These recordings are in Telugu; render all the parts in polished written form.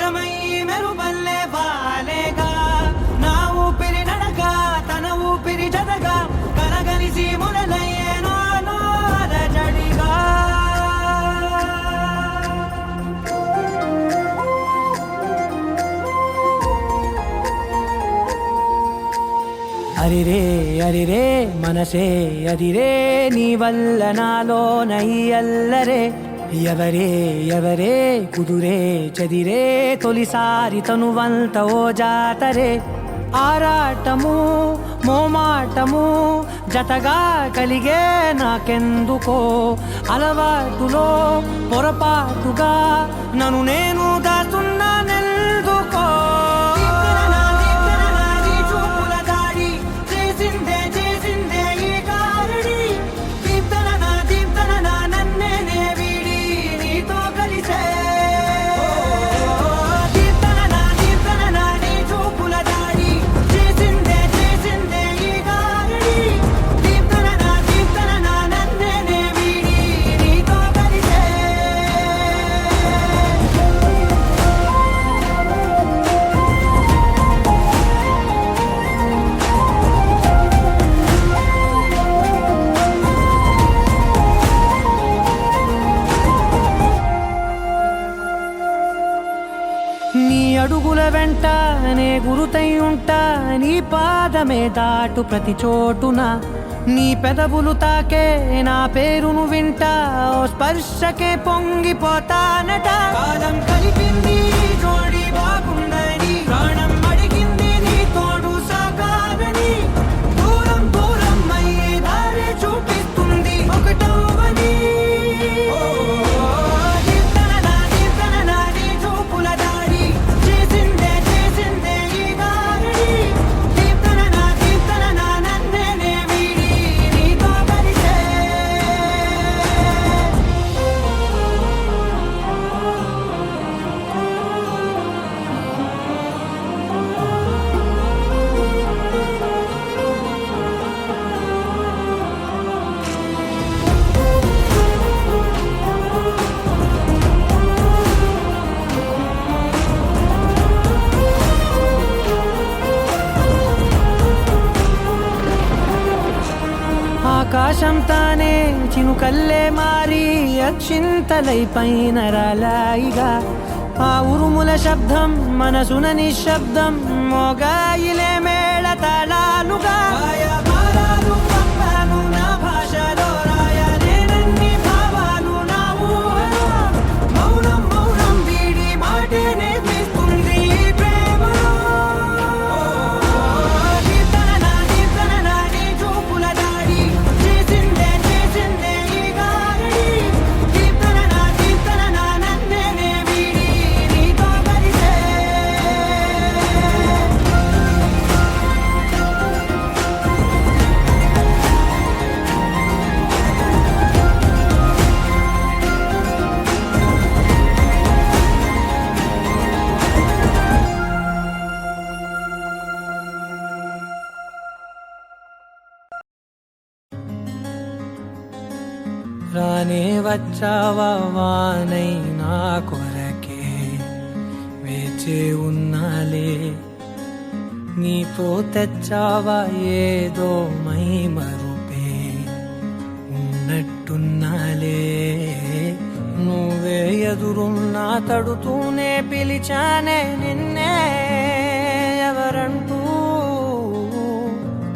ఇష్టమై మెరుపల్లే వాలేగా నా ఊపిరి నడక తన ఊపిరి జతగా కలగలిసి మొదలయ్యేనో అలజడిగా అరిరే అరిరే మనసే అదిరే నీ వల్ల నాలోనై అల్లరే ఎవరే ఎవరే కుదురే చదిరే తొలిసారి తనువంత ఓ జాతరే ఆరాటము మోమాటము జతగా కలిగే నాకెందుకో అలవాటులో పొరపాటుగా నన్ను నేను దాస్తున్నానెందుకో నీ అడుగుల వెంట నే గురుతై ఉంటా నీ పాదమే దాటు ప్రతి చోటున నీ పెదవులు తాకే నా పేరును వింటా ఓ స్పర్శకే పొంగిపోతానట కాలం కలిపింది జోడి బాగుందని ప్రాణం అడిగింది నీ తోడు సాగాలని దూరం దూరం అయ్యే దారి చూపిస్తుంది ఒకటవని ఆకాశం తానే చినుకల్లే మారి అక్షింతలై పైన రాలాయిగా ఆ ఉరుముల శబ్దం మనసున నిశ్శబ్దం మోగాయిలే మేళ తాళాలుగా నా భాషలో రాయలేనన్ని భావాలు నా ఊహలో మౌనం మౌనం వీడి మాటే నేర్పిస్తుంది ప్రేమలో రానే వచ్చావా వానై నా కొరకే వేచే ఉన్నాలే నీతో తెచ్చావా ఏదో మై మరుపే ఉన్నట్టున్నాలే నువ్వే ఎదురున్నా తడుతూనే పిలిచానే నిన్నే ఎవరంటూ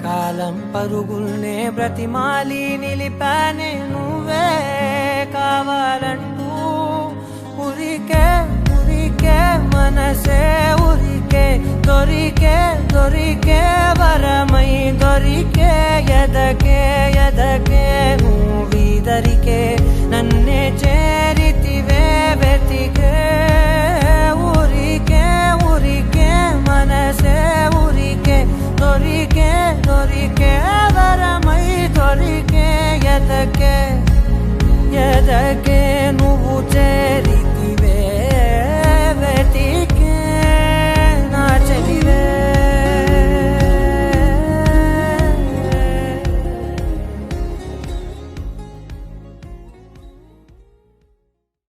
కాలం పరుగుల్నే బ్రతిమాలి నిలిపానే నువ్వే కావాలంటూ ఉరికే ఉరికే మనసే ఉరికే దొరికే దొరికే వరమై దొరికే ఎదకే ఎదకే